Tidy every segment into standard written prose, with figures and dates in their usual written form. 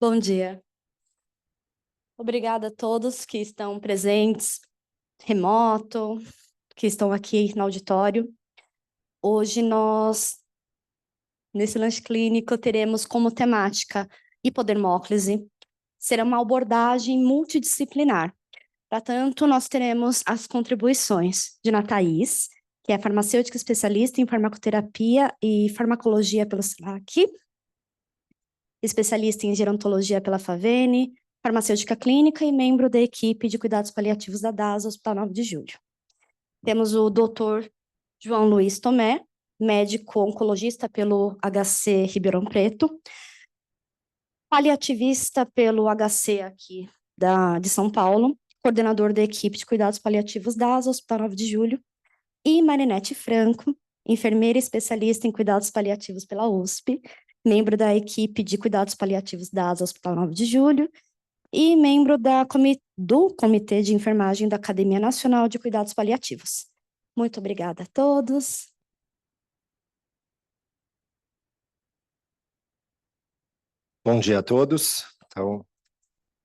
Bom dia. Obrigada a todos que estão presentes, remoto, que estão aqui no auditório. Hoje nós, nesse lanche clínico, teremos como temática hipodermóclise. Será uma abordagem multidisciplinar. Para tanto, nós teremos as contribuições de Ana Thaís, que é farmacêutica especialista em farmacoterapia e farmacologia pelo SELAC, especialista em gerontologia pela Favene, farmacêutica clínica e membro da equipe de cuidados paliativos da DASA, Hospital 9 de Julho. Temos o doutor João Luiz Tomé, médico oncologista pelo HC Ribeirão Preto, paliativista pelo HC aqui de São Paulo, coordenador da equipe de cuidados paliativos DASA, Hospital 9 de Julho, e Marinete Franco, enfermeira especialista em cuidados paliativos pela USP, membro da equipe de cuidados paliativos da ASA Hospital 9 de Julho e membro do Comitê de Enfermagem da Academia Nacional de Cuidados Paliativos. Muito obrigada a todos. Bom dia a todos. Então,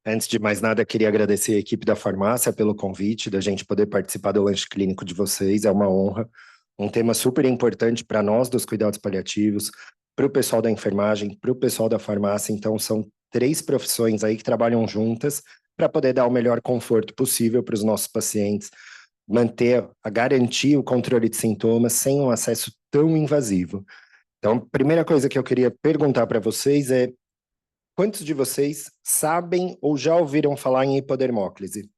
antes de mais nada, queria agradecer a equipe da farmácia pelo convite, da gente poder participar do lanche clínico de vocês, é uma honra. Um tema super importante para nós dos cuidados paliativos, para o pessoal da enfermagem, para o pessoal da farmácia. Então, são 3 profissões aí que trabalham juntas para poder dar o melhor conforto possível para os nossos pacientes, garantir o controle de sintomas sem um acesso tão invasivo. Então, a primeira coisa que eu queria perguntar para vocês é: quantos de vocês sabem ou já ouviram falar em hipodermóclise?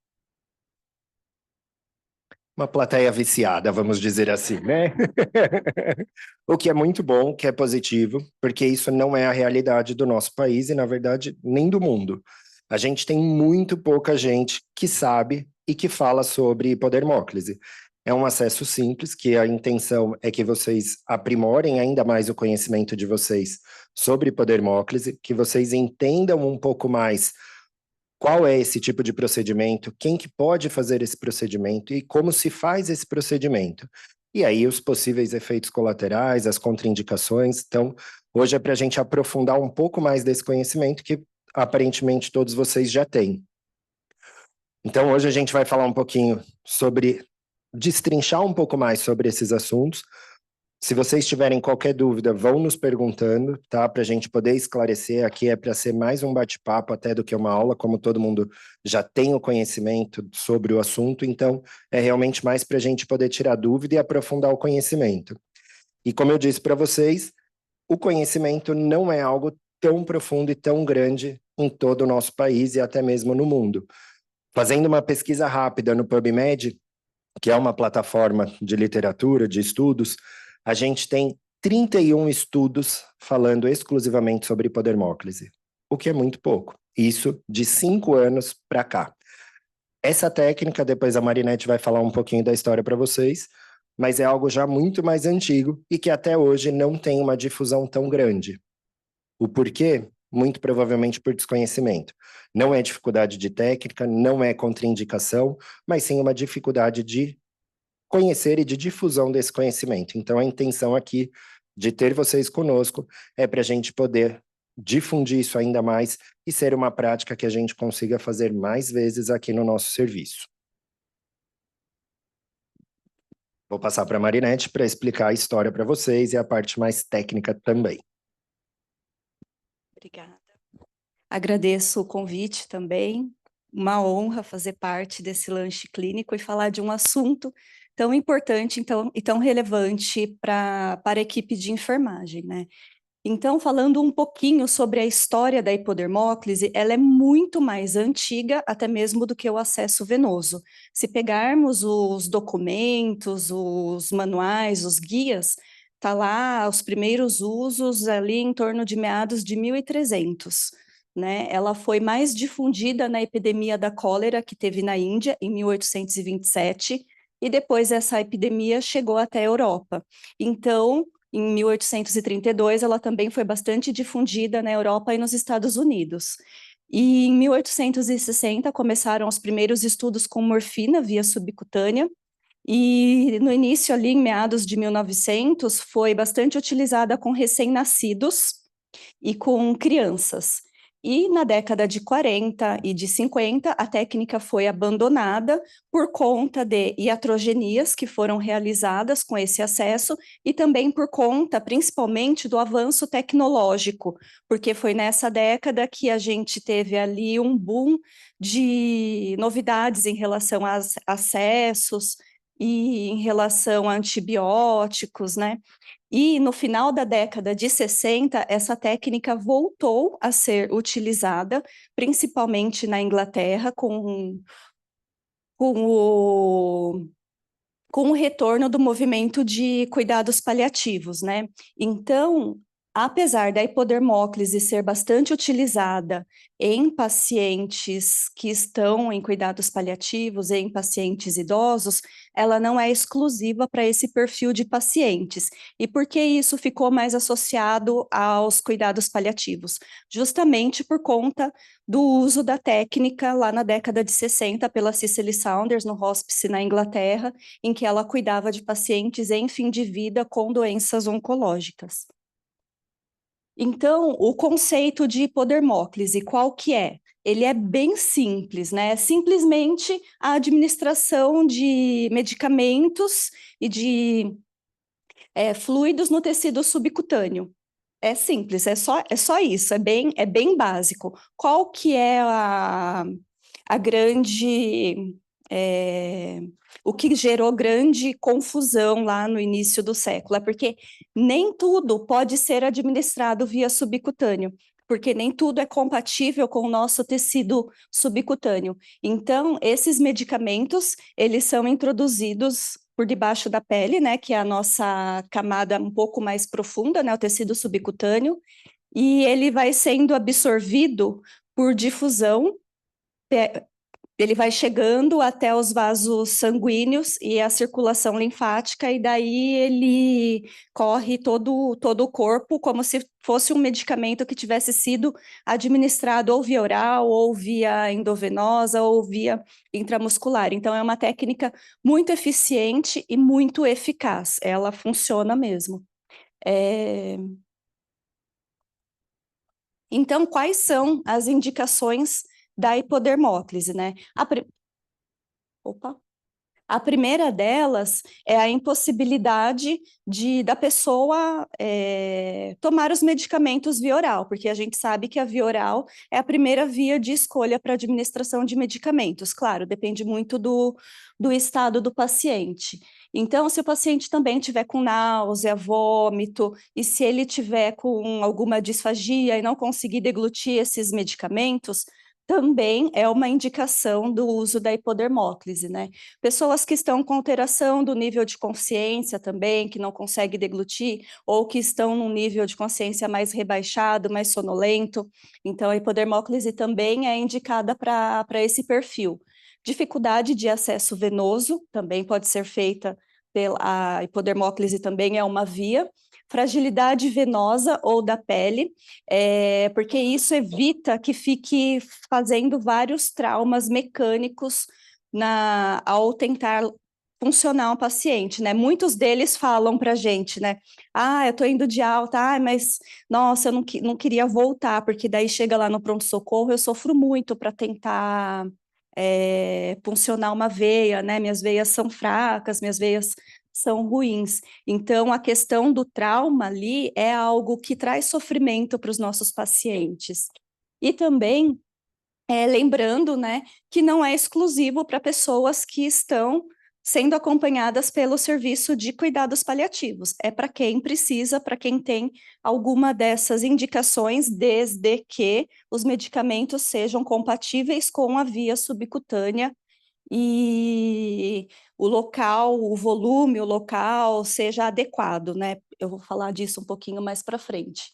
Uma plateia viciada, vamos dizer assim, né? O que é muito bom, que é positivo, porque isso não é a realidade do nosso país e, na verdade, nem do mundo. A gente tem muito pouca gente que sabe e que fala sobre hipodermóclise. É um acesso simples, que a intenção é que vocês aprimorem ainda mais o conhecimento de vocês sobre hipodermóclise, que vocês entendam um pouco mais qual é esse tipo de procedimento, quem que pode fazer esse procedimento e como se faz esse procedimento. E aí os possíveis efeitos colaterais, as contraindicações. Então, hoje é para a gente aprofundar um pouco mais desse conhecimento que aparentemente todos vocês já têm. Então, hoje a gente vai falar um pouquinho sobre, destrinchar um pouco mais sobre esses assuntos. Se vocês tiverem qualquer dúvida, vão nos perguntando, tá? Para a gente poder esclarecer. Aqui é para ser mais um bate-papo até do que uma aula, como todo mundo já tem o conhecimento sobre o assunto, então é realmente mais para a gente poder tirar dúvida e aprofundar o conhecimento. E como eu disse para vocês, o conhecimento não é algo tão profundo e tão grande em todo o nosso país e até mesmo no mundo. Fazendo uma pesquisa rápida no PubMed, que é uma plataforma de literatura, de estudos, a gente tem 31 estudos falando exclusivamente sobre hipodermóclise, o que é muito pouco. Isso de 5 anos para cá. Essa técnica, depois a Marinete vai falar um pouquinho da história para vocês, mas é algo já muito mais antigo e que até hoje não tem uma difusão tão grande. O porquê? Muito provavelmente por desconhecimento. Não é dificuldade de técnica, não é contraindicação, mas sim uma dificuldade de conhecer e de difusão desse conhecimento. Então, a intenção aqui de ter vocês conosco é para a gente poder difundir isso ainda mais e ser uma prática que a gente consiga fazer mais vezes aqui no nosso serviço. Vou passar para a Marinete para explicar a história para vocês e a parte mais técnica também. Obrigada. Agradeço o convite também. Uma honra fazer parte desse lanche clínico e falar de um assunto tão importante e tão relevante para a equipe de enfermagem, né? Então, falando um pouquinho sobre a história da hipodermóclise, ela é muito mais antiga até mesmo do que o acesso venoso. Se pegarmos os documentos, os manuais, os guias, tá lá os primeiros usos ali em torno de meados de 1300. Né? Ela foi mais difundida na epidemia da cólera que teve na Índia em 1827 e depois essa epidemia chegou até a Europa. Então, em 1832, ela também foi bastante difundida na Europa e nos Estados Unidos. E em 1860 começaram os primeiros estudos com morfina via subcutânea, e no início ali, em meados de 1900, foi bastante utilizada com recém-nascidos e com crianças. E na década de 40 e de 50, a técnica foi abandonada por conta de iatrogenias que foram realizadas com esse acesso e também por conta, principalmente, do avanço tecnológico, porque foi nessa década que a gente teve ali um boom de novidades em relação a acessos e em relação a antibióticos, né? E no final da década de 60, essa técnica voltou a ser utilizada, principalmente na Inglaterra, com o, com o retorno do movimento de cuidados paliativos, né? Então, apesar da hipodermóclise ser bastante utilizada em pacientes que estão em cuidados paliativos, em pacientes idosos, ela não é exclusiva para esse perfil de pacientes. E por que isso ficou mais associado aos cuidados paliativos? Justamente por conta do uso da técnica lá na década de 60 pela Cicely Saunders no hospice na Inglaterra, em que ela cuidava de pacientes em fim de vida com doenças oncológicas. Então, o conceito de hipodermóclise, qual que é? Ele é bem simples, né? É simplesmente a administração de medicamentos e de fluidos no tecido subcutâneo. É simples, é só isso, é bem básico. Qual que é a grande... o que gerou grande confusão lá no início do século, é porque nem tudo pode ser administrado via subcutâneo, porque nem tudo é compatível com o nosso tecido subcutâneo. Então, esses medicamentos, eles são introduzidos por debaixo da pele, né, que é a nossa camada um pouco mais profunda, né, o tecido subcutâneo, e ele vai sendo absorvido por difusão, ele vai chegando até os vasos sanguíneos e a circulação linfática, e daí ele corre todo o corpo, como se fosse um medicamento que tivesse sido administrado ou via oral, ou via endovenosa, ou via intramuscular. Então, é uma técnica muito eficiente e muito eficaz, ela funciona mesmo. Então, quais são as indicações da hipodermóclise, né? Opa! A primeira delas é a impossibilidade da pessoa tomar os medicamentos via oral, porque a gente sabe que a via oral é a primeira via de escolha para administração de medicamentos. Claro, depende muito do estado do paciente. Então, se o paciente também tiver com náusea, vômito, e se ele tiver com alguma disfagia e não conseguir deglutir esses medicamentos, também é uma indicação do uso da hipodermóclise, né? Pessoas que estão com alteração do nível de consciência também, que não conseguem deglutir, ou que estão num nível de consciência mais rebaixado, mais sonolento. Então, a hipodermóclise também é indicada para esse perfil. Dificuldade de acesso venoso também pode ser feita a hipodermóclise também é uma via. Fragilidade venosa ou da pele, porque isso evita que fique fazendo vários traumas mecânicos ao tentar funcionar um paciente, né? Muitos deles falam para a gente, né? Ah, eu estou indo de alta, mas nossa, eu não queria voltar, porque daí chega lá no pronto-socorro, eu sofro muito para tentar puncionar uma veia, né? Minhas veias são fracas, minhas veias são ruins. Então, a questão do trauma ali é algo que traz sofrimento para os nossos pacientes. E também, lembrando, né, que não é exclusivo para pessoas que estão sendo acompanhadas pelo serviço de cuidados paliativos. É para quem precisa, para quem tem alguma dessas indicações, desde que os medicamentos sejam compatíveis com a via subcutânea e o local, o volume, o local seja adequado, né? Eu vou falar disso um pouquinho mais para frente.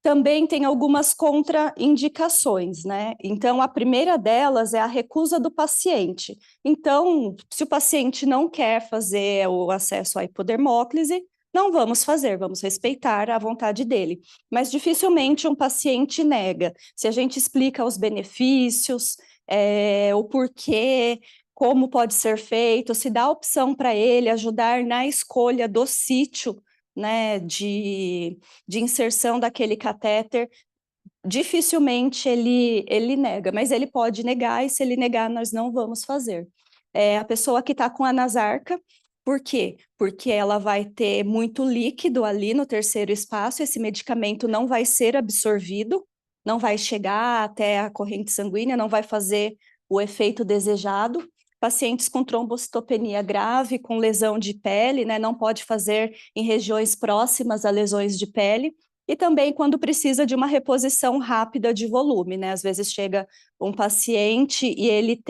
Também tem algumas contraindicações, né? Então, a primeira delas é a recusa do paciente. Então, se o paciente não quer fazer o acesso à hipodermóclise, não vamos fazer, vamos respeitar a vontade dele. Mas dificilmente um paciente nega. Se a gente explica os benefícios, o porquê, como pode ser feito, se dá opção para ele ajudar na escolha do sítio, né, de inserção daquele catéter, dificilmente ele nega, mas ele pode negar, e se ele negar, nós não vamos fazer. A pessoa que está com a Anasarca, por quê? Porque ela vai ter muito líquido ali no terceiro espaço, esse medicamento não vai ser absorvido, não vai chegar até a corrente sanguínea, não vai fazer o efeito desejado. Pacientes com trombocitopenia grave, com lesão de pele, né, não pode fazer em regiões próximas a lesões de pele. E também quando precisa de uma reposição rápida de volume, né? Às vezes chega um paciente e ele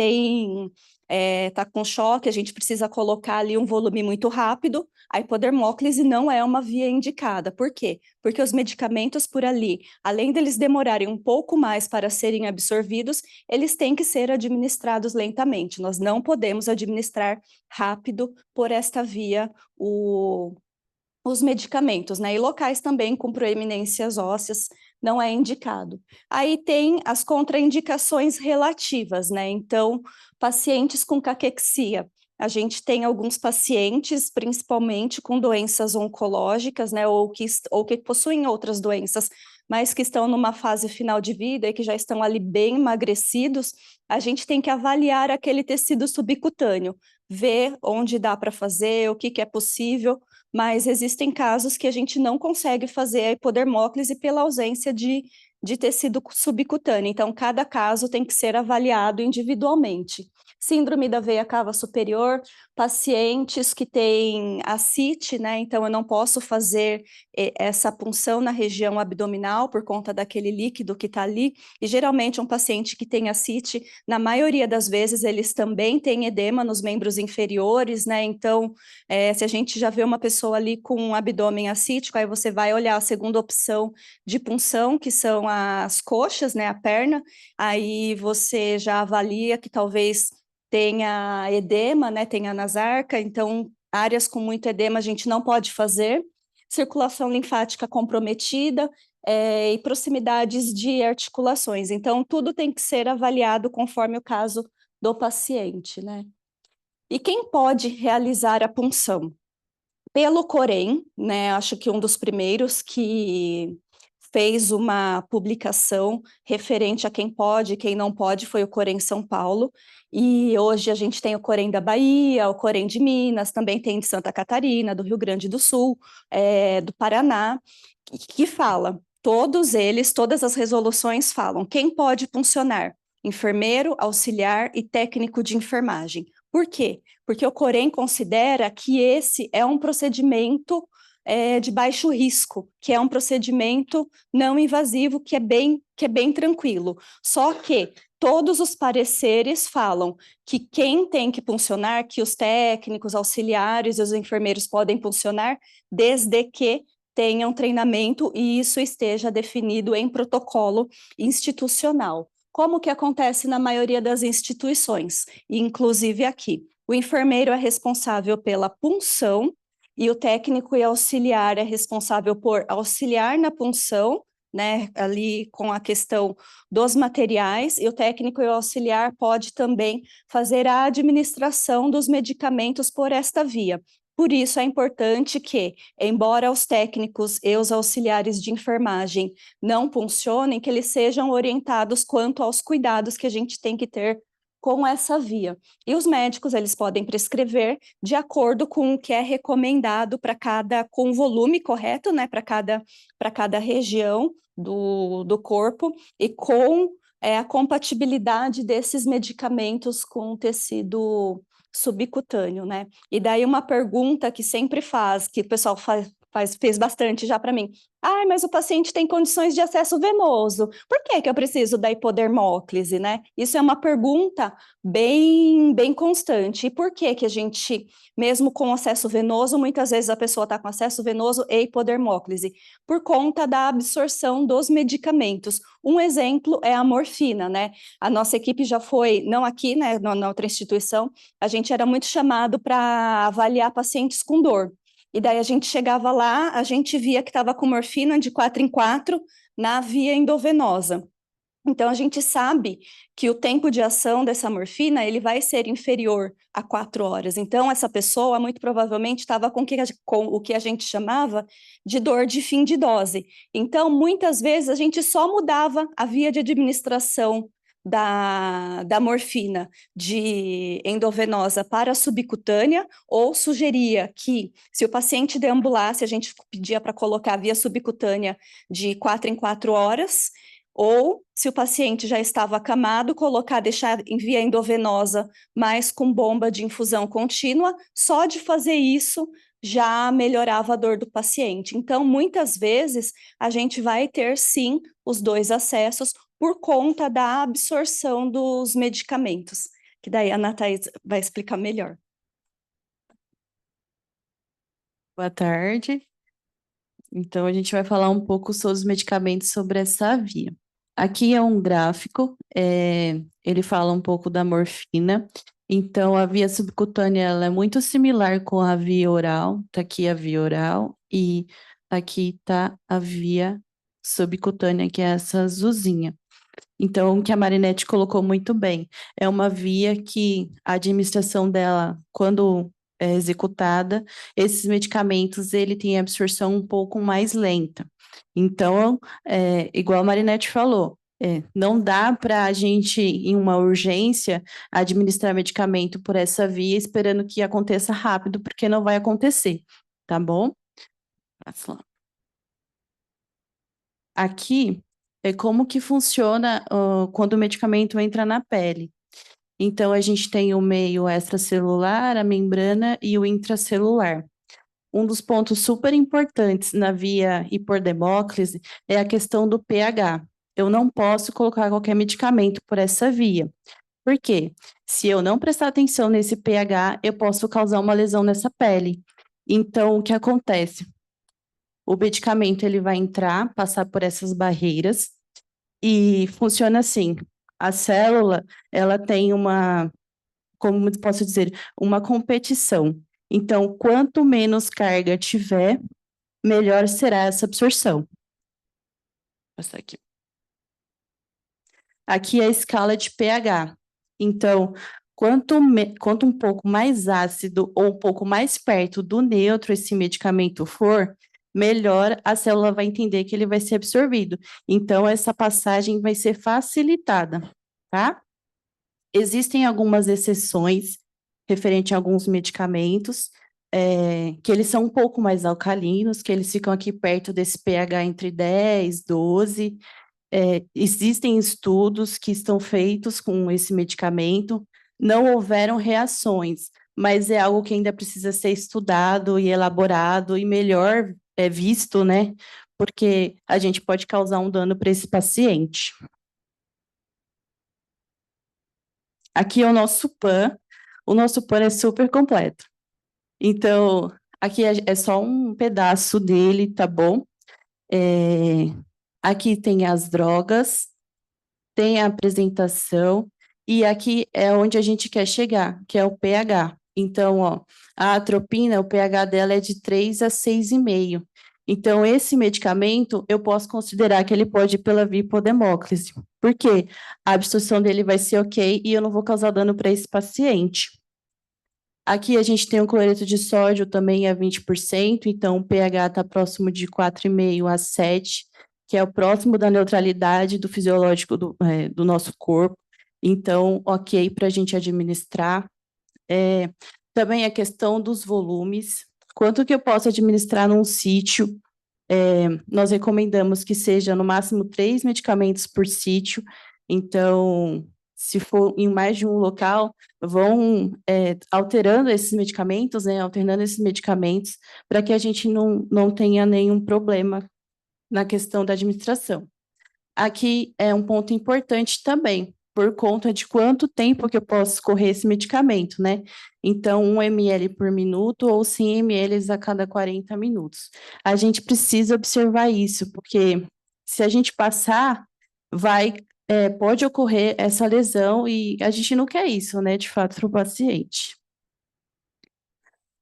tá com choque, a gente precisa colocar ali um volume muito rápido, a hipodermóclise não é uma via indicada. Por quê? Porque os medicamentos por ali, além deles demorarem um pouco mais para serem absorvidos, eles têm que ser administrados lentamente. Nós não podemos administrar rápido por esta via os medicamentos, né? E locais também com proeminências ósseas não é indicado. Aí tem as contraindicações relativas, né? Então, pacientes com caquexia. A gente tem alguns pacientes, principalmente com doenças oncológicas, né? Ou que possuem outras doenças, mas que estão numa fase final de vida e que já estão ali bem emagrecidos. A gente tem que avaliar aquele tecido subcutâneo, ver onde dá para fazer, o que é possível, mas existem casos que a gente não consegue fazer a hipodermóclise pela ausência de tecido subcutâneo. Então, cada caso tem que ser avaliado individualmente. Síndrome da veia cava superior, pacientes que têm ascite, né? Então, eu não posso fazer essa punção na região abdominal por conta daquele líquido que está ali. E geralmente, um paciente que tem ascite, na maioria das vezes, eles também têm edema nos membros inferiores, né? Então, se a gente já vê uma pessoa ali com um abdômen ascítico, aí você vai olhar a segunda opção de punção, que são as coxas, né? A perna, aí você já avalia que talvez tenha edema, né? Tenha Anasarca, então áreas com muito edema a gente não pode fazer. Circulação linfática comprometida, e proximidades de articulações. Então, tudo tem que ser avaliado conforme o caso do paciente, né? E quem pode realizar a punção? Pelo Corém, né? Acho que um dos primeiros que fez uma publicação referente a quem pode e quem não pode foi o Corém São Paulo, e hoje a gente tem o Corém da Bahia, o Corém de Minas, também tem de Santa Catarina, do Rio Grande do Sul, do Paraná, que fala, todos eles, todas as resoluções falam, quem pode funcionar? Enfermeiro, auxiliar e técnico de enfermagem. Por quê? Porque o Corém considera que esse é um procedimento de baixo risco, que é um procedimento não invasivo, que é bem tranquilo. Só que todos os pareceres falam que quem tem que funcionar, que os técnicos, auxiliares e os enfermeiros podem funcionar, desde que tenham treinamento e isso esteja definido em protocolo institucional. Como que acontece na maioria das instituições, inclusive aqui. O enfermeiro é responsável pela punção e o técnico e auxiliar é responsável por auxiliar na punção, né, ali com a questão dos materiais, e o técnico e o auxiliar pode também fazer a administração dos medicamentos por esta via. Por isso é importante que, embora os técnicos e os auxiliares de enfermagem não funcionem, que eles sejam orientados quanto aos cuidados que a gente tem que ter com essa via. E os médicos, eles podem prescrever de acordo com o que é recomendado com o volume correto, né, para cada região do corpo e com a compatibilidade desses medicamentos com o tecido subcutâneo, né? E daí uma pergunta que sempre que o pessoal fez bastante já para mim. Mas o paciente tem condições de acesso venoso. Por que eu preciso da hipodermóclise, né? Isso é uma pergunta bem constante. E por que a gente, mesmo com acesso venoso, muitas vezes a pessoa está com acesso venoso e hipodermóclise? Por conta da absorção dos medicamentos. Um exemplo é a morfina, né? A nossa equipe já foi, não aqui, né, na outra instituição, a gente era muito chamado para avaliar pacientes com dor. E daí a gente chegava lá, a gente via que estava com morfina de 4 em 4 na via endovenosa. Então, a gente sabe que o tempo de ação dessa morfina, ele vai ser inferior a 4 horas. Então, essa pessoa, muito provavelmente, estava com o que a gente chamava de dor de fim de dose. Então, muitas vezes, a gente só mudava a via de administração da morfina de endovenosa para subcutânea, ou sugeria que, se o paciente deambulasse, a gente pedia para colocar a via subcutânea de 4 em 4 horas, ou, se o paciente já estava acamado, deixar em via endovenosa, mas com bomba de infusão contínua, só de fazer isso já melhorava a dor do paciente. Então, muitas vezes, a gente vai ter, sim, os 2 acessos por conta da absorção dos medicamentos, que daí a Ana Thaís vai explicar melhor. Boa tarde. Então, a gente vai falar um pouco sobre os medicamentos sobre essa via. Aqui é um gráfico, ele fala um pouco da morfina. Então, a via subcutânea ela é muito similar com a via oral. Está aqui a via oral e aqui está a via subcutânea, que é essa azulzinha. Então, o que a Marinette colocou muito bem, é uma via que a administração dela, quando é executada, esses medicamentos, ele tem absorção um pouco mais lenta. Então, igual a Marinette falou, não dá para a gente, em uma urgência, administrar medicamento por essa via, esperando que aconteça rápido, porque não vai acontecer, tá bom? Passa lá. Aqui é como que funciona quando o medicamento entra na pele. Então, a gente tem o meio extracelular, a membrana e o intracelular. Um dos pontos super importantes na via hiperdemóclise é a questão do pH. Eu não posso colocar qualquer medicamento por essa via. Por quê? Se eu não prestar atenção nesse pH, eu posso causar uma lesão nessa pele. Então, o que acontece? O medicamento ele vai entrar, passar por essas barreiras e funciona assim. A célula, ela tem como posso dizer, uma competição. Então, quanto menos carga tiver, melhor será essa absorção. Vou passar aqui. Aqui é a escala de pH. Então, quanto um pouco mais ácido ou um pouco mais perto do neutro esse medicamento for, melhor a célula vai entender que ele vai ser absorvido. Então, essa passagem vai ser facilitada, tá? Existem algumas exceções referente a alguns medicamentos, que eles são um pouco mais alcalinos, que eles ficam aqui perto desse pH entre 10, 12. Existem estudos que estão feitos com esse medicamento, não houveram reações, mas é algo que ainda precisa ser estudado e elaborado e melhor visto, né? Porque a gente pode causar um dano para esse paciente. Aqui é o nosso PAN. O nosso PAN é super completo. Então, aqui é só um pedaço dele, tá bom? Aqui tem as drogas, tem a apresentação, e aqui é onde a gente quer chegar, que é o pH. Então, ó, a atropina, o pH dela é de 3 a 6,5. Então, esse medicamento, eu posso considerar que ele pode ir pela via hipodemóclise. Por quê? A absorção dele vai ser ok e eu não vou causar dano para esse paciente. Aqui a gente tem o cloreto de sódio também a 20%, então o pH está próximo de 4,5 a 7, que é o próximo da neutralidade do fisiológico do nosso corpo. Então, ok para a gente administrar. Também a questão dos volumes. Quanto que eu posso administrar num sítio? Nós recomendamos que seja no máximo 3 medicamentos por sítio. Então, se for em mais de um local, vão alterando esses medicamentos, né, alternando esses medicamentos, para que a gente não tenha nenhum problema na questão da administração. Aqui é um ponto importante também, por conta de quanto tempo que eu posso correr esse medicamento, né? Então, 1 ml por minuto ou 100 ml a cada 40 minutos. A gente precisa observar isso, porque se a gente passar, pode ocorrer essa lesão e a gente não quer isso, né, de fato, para o paciente.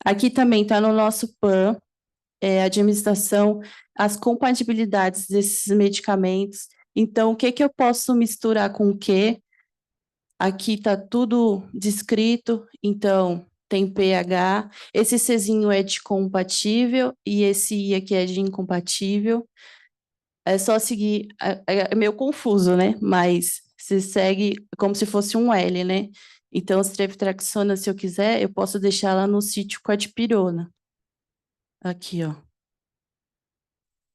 Aqui também está no nosso PAN, a administração, as compatibilidades desses medicamentos. Então, o que que eu posso misturar com o quê? Aqui está tudo descrito, então tem pH, esse Czinho é de compatível e esse I aqui é de incompatível. É só seguir, é meio confuso, né? Mas se segue como se fosse um L, né? Então, ceftriaxona, se eu quiser, eu posso deixar ela no sítio com a dipirona. Aqui, ó.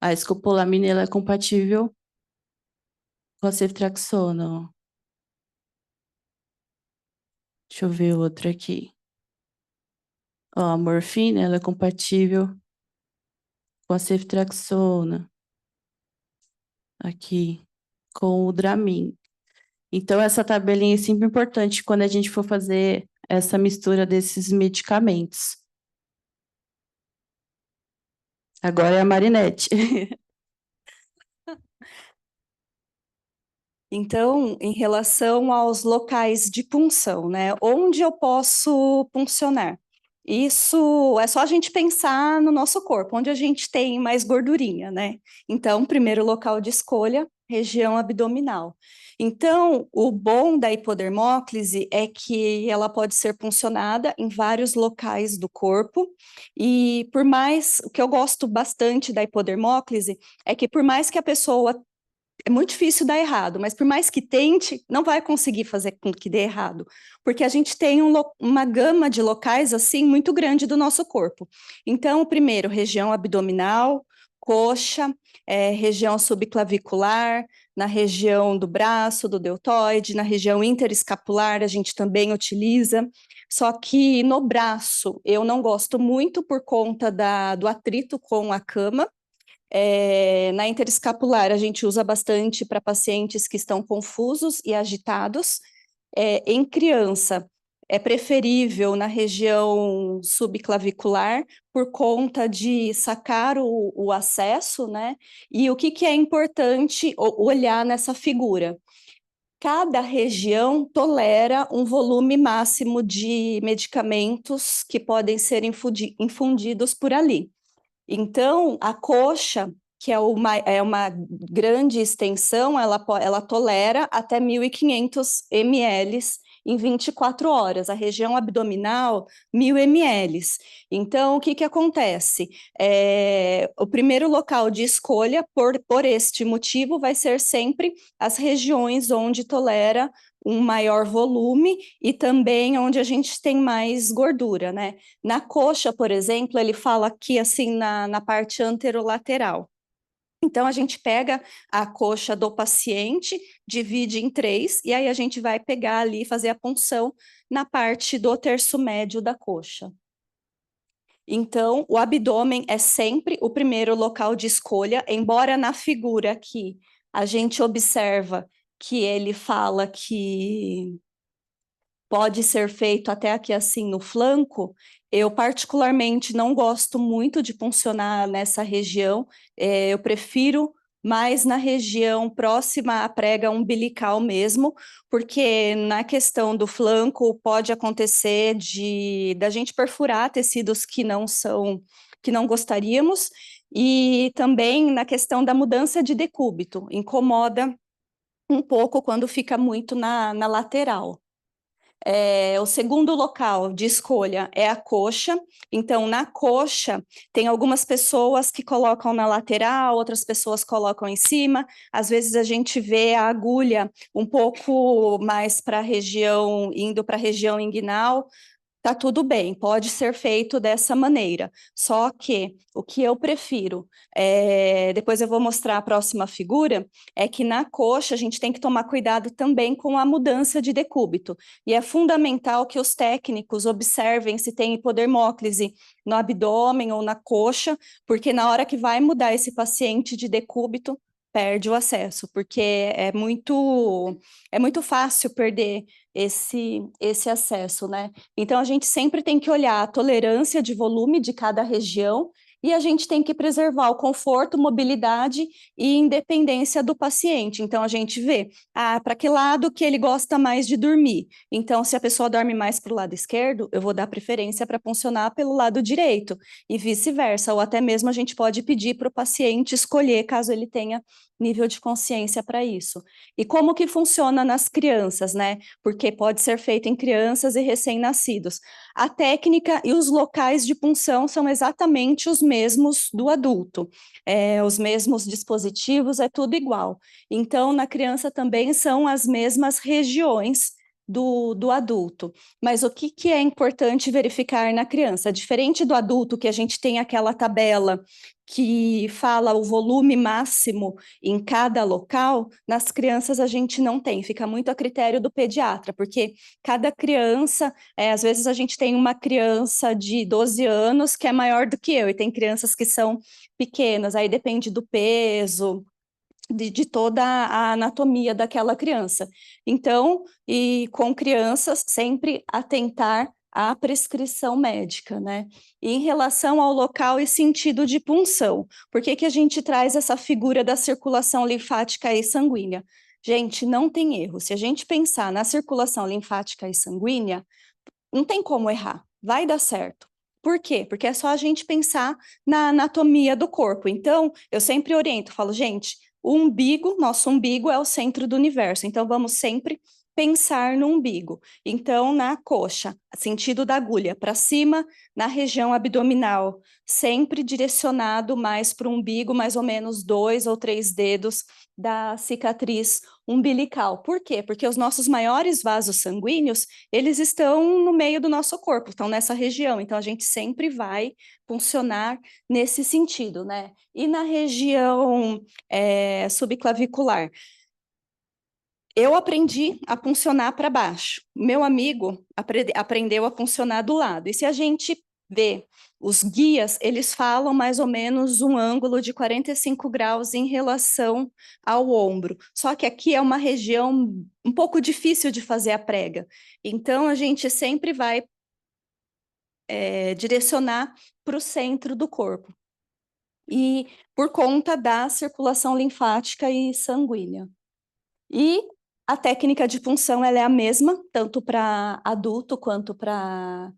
A escopolamina, ela é compatível com a ceftriaxona, ó. Deixa eu ver outra aqui. Ó, a morfina, ela é compatível com a ceftriaxona. Aqui, com o Dramin. Então, essa tabelinha é sempre importante quando a gente for fazer essa mistura desses medicamentos. Agora é a Marinette. Então, em relação aos locais de punção, né? Onde eu posso puncionar? Isso é só a gente pensar no nosso corpo, onde a gente tem mais gordurinha, né? Então, primeiro local de escolha, região abdominal. Então, o bom da hipodermóclise é que ela pode ser puncionada em vários locais do corpo, e por mais, o que eu gosto bastante da hipodermóclise é que por mais que a pessoa é muito difícil dar errado, mas por mais que tente, não vai conseguir fazer com que dê errado, porque a gente tem uma gama de locais assim muito grande do nosso corpo. Então, primeiro, região abdominal, coxa, região subclavicular, na região do braço, do deltoide, na região interescapular, a gente também utiliza. Só que no braço eu não gosto muito por conta do atrito com a cama. Na interescapular, a gente usa bastante para pacientes que estão confusos e agitados. Em criança, é preferível na região subclavicular, por conta de sacar o acesso, né? E o que é importante olhar nessa figura? Cada região tolera um volume máximo de medicamentos que podem ser infundidos por ali. Então, a coxa, que é uma grande extensão, ela tolera até 1.500 ml em 24 horas. A região abdominal, 1.000 ml. Então, o que acontece? O primeiro local de escolha, por este motivo, vai ser sempre as regiões onde tolera um maior volume e também onde a gente tem mais gordura, né? Na coxa, por exemplo, ele fala aqui assim na parte anterolateral. Então, a gente pega a coxa do paciente, divide em 3, e aí a gente vai pegar ali e fazer a punção na parte do terço médio da coxa. Então, o abdômen é sempre o primeiro local de escolha, embora na figura aqui a gente observa que ele fala que pode ser feito até aqui assim no flanco. Eu particularmente não gosto muito de puncionar nessa região, eu prefiro mais na região próxima à prega umbilical mesmo, porque na questão do flanco pode acontecer da gente perfurar tecidos que não gostaríamos, e também na questão da mudança de decúbito, incomoda um pouco quando fica muito na lateral. O segundo local de escolha é a coxa. Então, na coxa, tem algumas pessoas que colocam na lateral, outras pessoas colocam em cima. Às vezes a gente vê a agulha um pouco mais para a região, indo para a região inguinal. Tá tudo bem, pode ser feito dessa maneira. Só que o que eu prefiro, depois eu vou mostrar a próxima figura, é que na coxa a gente tem que tomar cuidado também com a mudança de decúbito. E é fundamental que os técnicos observem se tem hipodermóclise no abdômen ou na coxa, porque na hora que vai mudar esse paciente de decúbito, perde o acesso, porque é muito fácil perder esse acesso, né? Então, a gente sempre tem que olhar a tolerância de volume de cada região e a gente tem que preservar o conforto, mobilidade e independência do paciente. Então, a gente vê, para que lado que ele gosta mais de dormir. Então, se a pessoa dorme mais para o lado esquerdo, eu vou dar preferência para funcionar pelo lado direito, e vice-versa, ou até mesmo a gente pode pedir para o paciente escolher, caso ele tenha nível de consciência para isso. E como que funciona nas crianças, né? Porque pode ser feito em crianças e recém-nascidos. A técnica e os locais de punção são exatamente os mesmos do adulto. Os mesmos dispositivos, é tudo igual. Então, na criança também são as mesmas regiões do adulto. Mas o que é importante verificar na criança? Diferente do adulto, que a gente tem aquela tabela que fala o volume máximo em cada local, nas crianças a gente não tem, fica muito a critério do pediatra, porque cada criança, às vezes a gente tem uma criança de 12 anos que é maior do que eu, e tem crianças que são pequenas, aí depende do peso, de toda a anatomia daquela criança. Então, e com crianças, sempre atentar à prescrição médica, né? E em relação ao local e sentido de punção, por que que a gente traz essa figura da circulação linfática e sanguínea? Gente, não tem erro. Se a gente pensar na circulação linfática e sanguínea, não tem como errar, vai dar certo. Por quê? Porque é só a gente pensar na anatomia do corpo. Então, eu sempre oriento, falo, gente, o umbigo, nosso umbigo é o centro do universo, então vamos sempre pensar no umbigo. Então, na coxa, sentido da agulha para cima, na região abdominal, sempre direcionado mais para o umbigo, mais ou menos 2 ou 3 dedos da cicatriz umbilical. Por quê? Porque os nossos maiores vasos sanguíneos, eles estão no meio do nosso corpo, estão nessa região, então a gente sempre vai funcionar nesse sentido, né? E na região subclavicular, eu aprendi a funcionar para baixo. Meu amigo aprendeu a funcionar do lado. E se a gente vê os guias, eles falam mais ou menos um ângulo de 45 graus em relação ao ombro. Só que aqui é uma região um pouco difícil de fazer a prega. Então, a gente sempre vai direcionar para o centro do corpo. E por conta da circulação linfática e sanguínea. E a técnica de punção ela é a mesma, tanto para adulto quanto para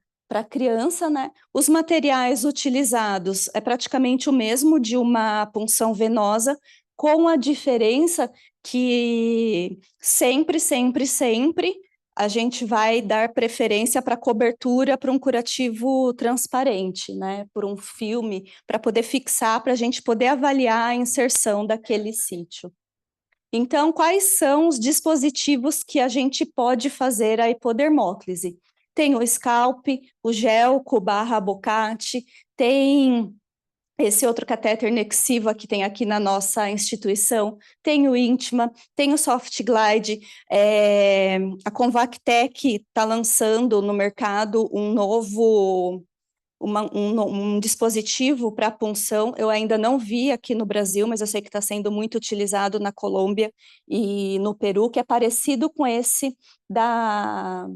criança, né? Os materiais utilizados é praticamente o mesmo de uma punção venosa, com a diferença que sempre, sempre, sempre a gente vai dar preferência para cobertura, para um curativo transparente, né? Por um filme, para poder fixar, para a gente poder avaliar a inserção daquele sítio. Então, quais são os dispositivos que a gente pode fazer a hipodermólise? Tem o scalp, o Gelco /Abocate, tem esse outro catéter Nexiva que tem aqui na nossa instituição, tem o Intima, tem o Soft Glide, a Convactec está lançando no mercado um novo um dispositivo para punção. Eu ainda não vi aqui no Brasil, mas eu sei que está sendo muito utilizado na Colômbia e no Peru, que é parecido com esse da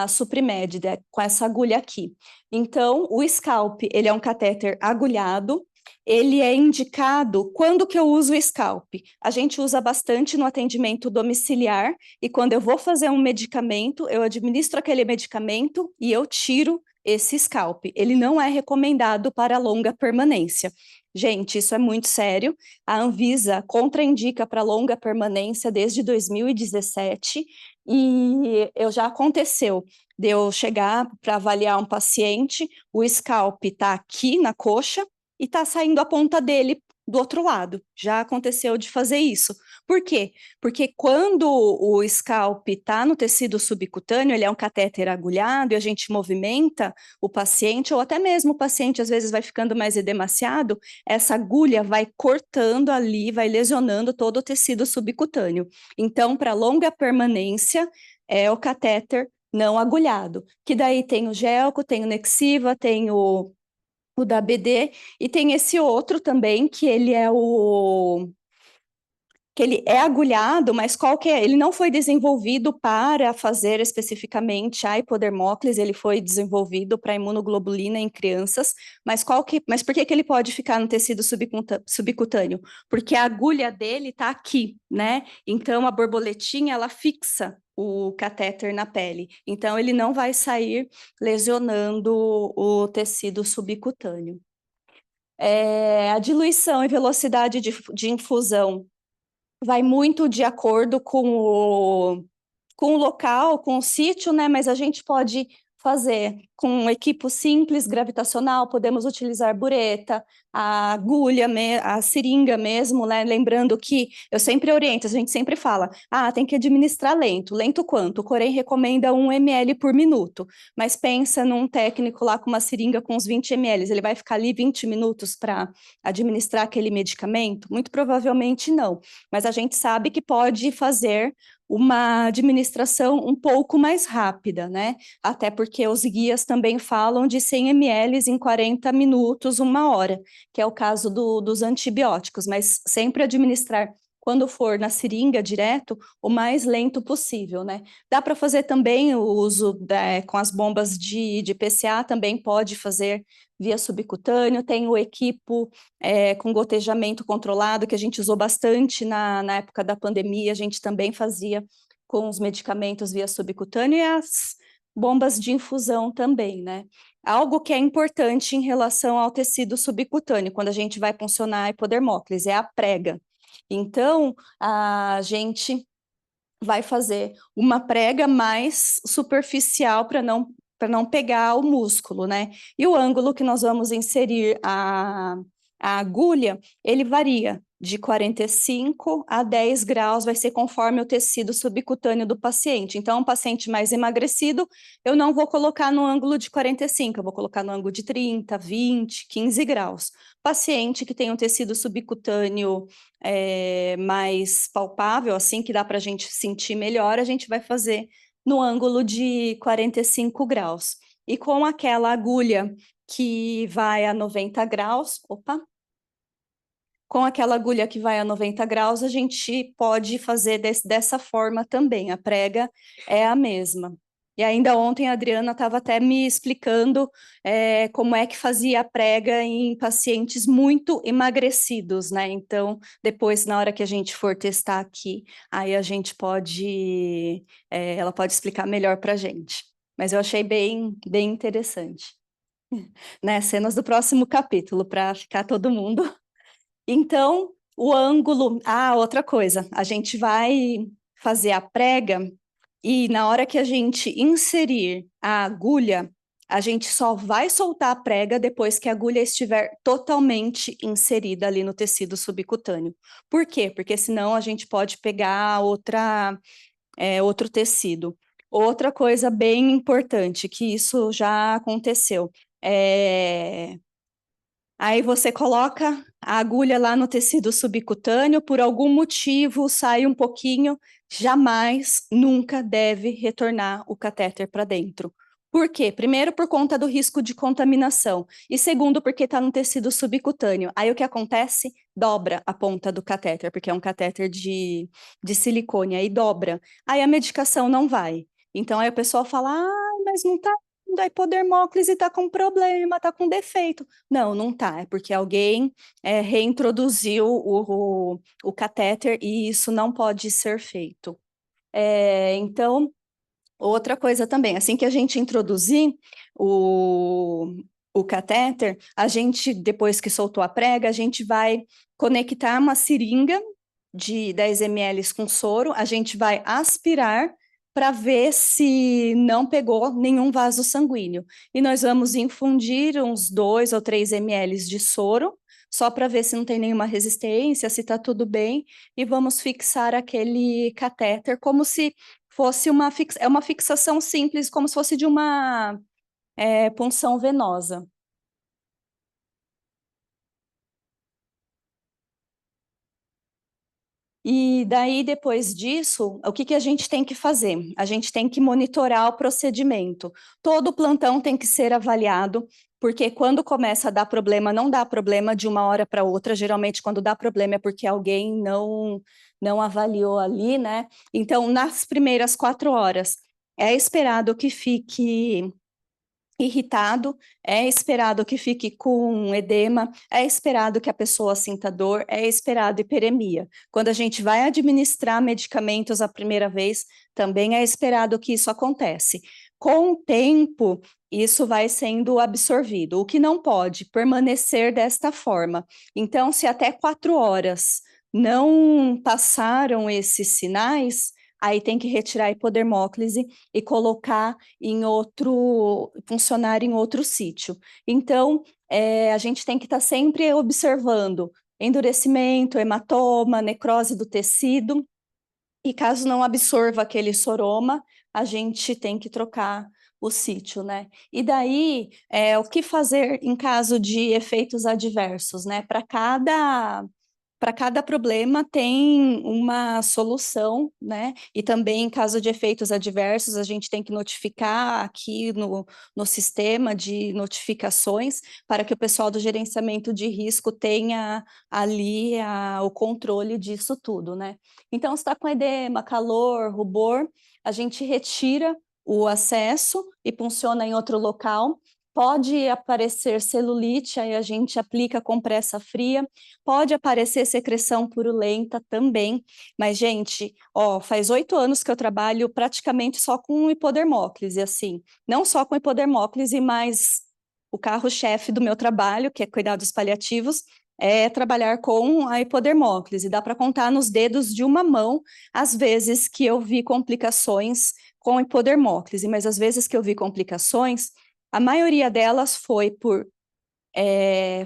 Suprimed, com essa agulha aqui. Então, o scalp, ele é um catéter agulhado, ele é indicado quando que eu uso o scalp. A gente usa bastante no atendimento domiciliar, e quando eu vou fazer um medicamento, eu administro aquele medicamento e eu tiro esse scalp. Ele não é recomendado para longa permanência. Gente, isso é muito sério. A Anvisa contraindica para longa permanência desde 2017, e já aconteceu de eu chegar para avaliar um paciente, o scalp está aqui na coxa e está saindo a ponta dele do outro lado. Já aconteceu de fazer isso. Por quê? Porque quando o scalp está no tecido subcutâneo, ele é um catéter agulhado e a gente movimenta o paciente, ou até mesmo o paciente às vezes vai ficando mais edemaciado, essa agulha vai cortando ali, vai lesionando todo o tecido subcutâneo. Então, para longa permanência, é o catéter não agulhado, que daí tem o Gelco, tem o Nexiva, tem o da BD, e tem esse outro também, que ele é que ele é agulhado, mas qual que é? Ele não foi desenvolvido para fazer especificamente a hipodermóclise, ele foi desenvolvido para imunoglobulina em crianças, mas por que ele pode ficar no tecido subcutâneo? Porque a agulha dele está aqui, né? Então a borboletinha ela fixa o catéter na pele, então ele não vai sair lesionando o tecido subcutâneo. A diluição e velocidade de infusão vai muito de acordo com o local, com o sítio, né? Mas a gente pode fazer com um equipo simples, gravitacional, podemos utilizar bureta, a agulha, a seringa mesmo, né? Lembrando que eu sempre oriento, a gente sempre fala, tem que administrar lento. Lento quanto? O Corém recomenda 1 ml por minuto, mas pensa num técnico lá com uma seringa com uns 20 ml, ele vai ficar ali 20 minutos para administrar aquele medicamento? Muito provavelmente não, mas a gente sabe que pode fazer uma administração um pouco mais rápida, né? Até porque os guias também falam de 100 ml em 40 minutos, 1 hora, que é o caso dos antibióticos, mas sempre administrar quando for na seringa direto, o mais lento possível, né? Dá para fazer também o uso com as bombas de PCA, também pode fazer via subcutâneo, tem o equipo com gotejamento controlado, que a gente usou bastante na época da pandemia, a gente também fazia com os medicamentos via subcutâneo e as bombas de infusão também, né? Algo que é importante em relação ao tecido subcutâneo, quando a gente vai puncionar a hipodermóclise, é a prega. Então, a gente vai fazer uma prega mais superficial para não pegar o músculo, né? E o ângulo que nós vamos inserir a agulha, ele varia de 45 a 10 graus, vai ser conforme o tecido subcutâneo do paciente. Então, um paciente mais emagrecido, eu não vou colocar no ângulo de 45, eu vou colocar no ângulo de 30, 20, 15 graus. Paciente que tem um tecido subcutâneo mais palpável, assim, que dá para a gente sentir melhor, a gente vai fazer no ângulo de 45 graus. E com aquela agulha que vai a 90 graus, com aquela agulha que vai a 90 graus, a gente pode fazer dessa forma também, a prega é a mesma. E ainda ontem a Adriana estava até me explicando como é que fazia a prega em pacientes muito emagrecidos, né? Então, depois, na hora que a gente for testar aqui, aí a gente pode, ela pode explicar melhor para a gente. Mas eu achei bem interessante. Né? Cenas do próximo capítulo, para ficar todo mundo. Então, o ângulo. Outra coisa, a gente vai fazer a prega e na hora que a gente inserir a agulha, a gente só vai soltar a prega depois que a agulha estiver totalmente inserida ali no tecido subcutâneo. Por quê? Porque senão a gente pode pegar outro tecido. Outra coisa bem importante, que isso já aconteceu, aí você coloca a agulha lá no tecido subcutâneo, por algum motivo sai um pouquinho, jamais, nunca deve retornar o catéter para dentro. Por quê? Primeiro, por conta do risco de contaminação. E segundo, porque está no tecido subcutâneo. Aí o que acontece? Dobra a ponta do catéter, porque é um catéter de silicone, aí dobra. Aí a medicação não vai. Então aí o pessoal fala, mas não está da hipodermóclise está com problema, está com defeito. Não, não está, é porque alguém reintroduziu o catéter e isso não pode ser feito. Então, outra coisa também, assim que a gente introduzir o catéter, a gente, depois que soltou a prega, a gente vai conectar uma seringa de 10 ml com soro, a gente vai aspirar para ver se não pegou nenhum vaso sanguíneo. E nós vamos infundir uns 2 ou 3 ml de soro, só para ver se não tem nenhuma resistência, se está tudo bem, e vamos fixar aquele catéter como se fosse uma fixação simples, como se fosse de uma punção venosa. E daí, depois disso, o que a gente tem que fazer? A gente tem que monitorar o procedimento. Todo plantão tem que ser avaliado, porque quando começa a dar problema, não dá problema de uma hora para outra. Geralmente, quando dá problema é porque alguém não avaliou ali, né? Então, nas primeiras 4 horas, é esperado que fique irritado, é esperado que fique com edema, é esperado que a pessoa sinta dor, é esperado hiperemia. Quando a gente vai administrar medicamentos a primeira vez, também é esperado que isso acontece. Com o tempo, isso vai sendo absorvido, o que não pode permanecer desta forma. Então, se até 4 horas não passaram esses sinais, aí tem que retirar a hipodermóclise e colocar funcionar em outro sítio. Então, a gente tem que estar sempre observando endurecimento, hematoma, necrose do tecido, e caso não absorva aquele soroma, a gente tem que trocar o sítio, né? E daí, o que fazer em caso de efeitos adversos, né? Para cada problema tem uma solução, né? E também, em caso de efeitos adversos, a gente tem que notificar aqui no sistema de notificações para que o pessoal do gerenciamento de risco tenha ali o controle disso tudo, né? Então, se está com edema, calor, rubor, a gente retira o acesso e funciona em outro local. Pode aparecer celulite, aí a gente aplica compressa fria. Pode aparecer secreção purulenta também, mas, gente, ó, faz 8 anos que eu trabalho praticamente só com hipodermóclise, assim, não só com hipodermóclise, mas o carro-chefe do meu trabalho, que é cuidados paliativos, é trabalhar com a hipodermóclise. Dá para contar nos dedos de uma mão as vezes que eu vi complicações com hipodermóclise, mas as vezes que eu vi complicações, a maioria delas foi por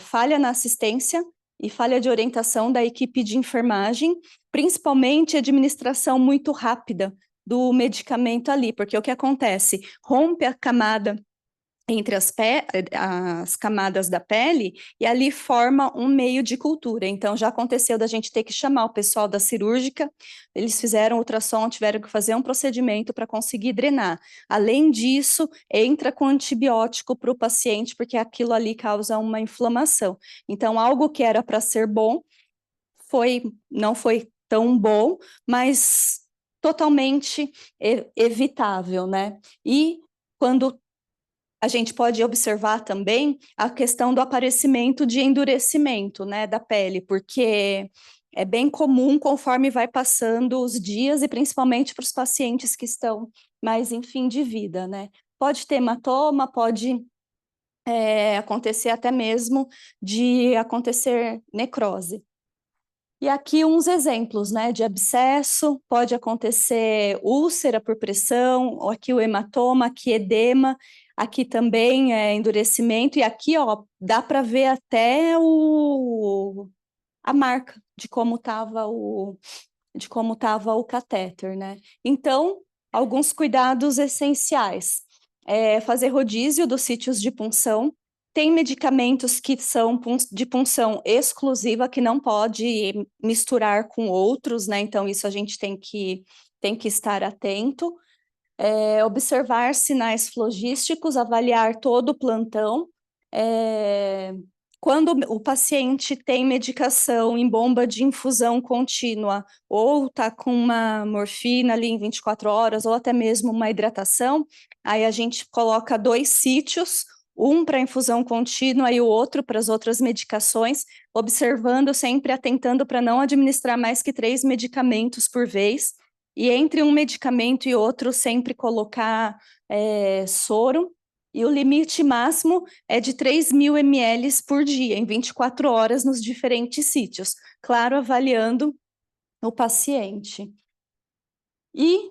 falha na assistência e falha de orientação da equipe de enfermagem, principalmente administração muito rápida do medicamento ali, porque o que acontece? Rompe a camada entre as camadas da pele e ali forma um meio de cultura. Então, já aconteceu da gente ter que chamar o pessoal da cirúrgica, eles fizeram ultrassom, tiveram que fazer um procedimento para conseguir drenar. Além disso, entra com antibiótico para o paciente, porque aquilo ali causa uma inflamação. Então, algo que era para ser bom, não foi tão bom, mas totalmente evitável, né? E quando a gente pode observar também a questão do aparecimento de endurecimento, né, da pele, porque é bem comum conforme vai passando os dias, e principalmente para os pacientes que estão mais em fim de vida, né? Pode ter hematoma, pode acontecer até mesmo de acontecer necrose. E aqui uns exemplos, né, de abscesso, pode acontecer úlcera por pressão, aqui o hematoma, aqui edema, aqui também é endurecimento, e aqui, ó, dá para ver até a marca de como estava o catéter, né? Então, alguns cuidados essenciais. Fazer rodízio dos sítios de punção. Tem medicamentos que são de punção exclusiva, que não pode misturar com outros, né? Então, isso a gente tem que estar atento. Observar sinais flogísticos, avaliar todo o plantão. Quando o paciente tem medicação em bomba de infusão contínua, ou está com uma morfina ali em 24 horas, ou até mesmo uma hidratação, aí a gente coloca 2 sítios, um para infusão contínua e o outro para as outras medicações, observando sempre, atentando para não administrar mais que 3 medicamentos por vez, e entre um medicamento e outro sempre colocar soro, e o limite máximo é de 3.000 ml por dia, em 24 horas, nos diferentes sítios. Claro, avaliando o paciente. E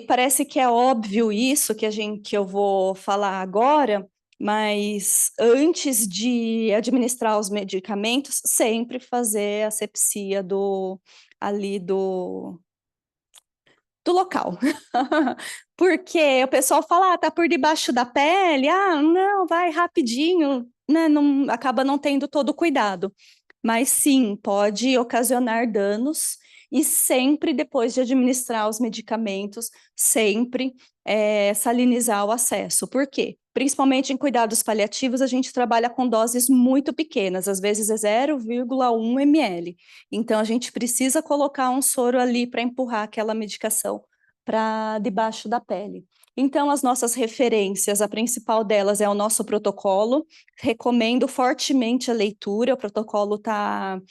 parece que é óbvio isso que eu vou falar agora, mas antes de administrar os medicamentos, sempre fazer a asepsia do local. Porque o pessoal fala, tá por debaixo da pele, não, vai rapidinho, né? Acaba não tendo todo o cuidado. mas sim, pode ocasionar danos e sempre depois de administrar os medicamentos, sempre salinizar o acesso. Por quê? Principalmente em cuidados paliativos, a gente trabalha com doses muito pequenas, às vezes é 0,1 ml. Então, a gente precisa colocar um soro ali para empurrar aquela medicação para debaixo da pele. Então, as nossas referências, a principal delas é o nosso protocolo. Recomendo fortemente a leitura, o protocolo tá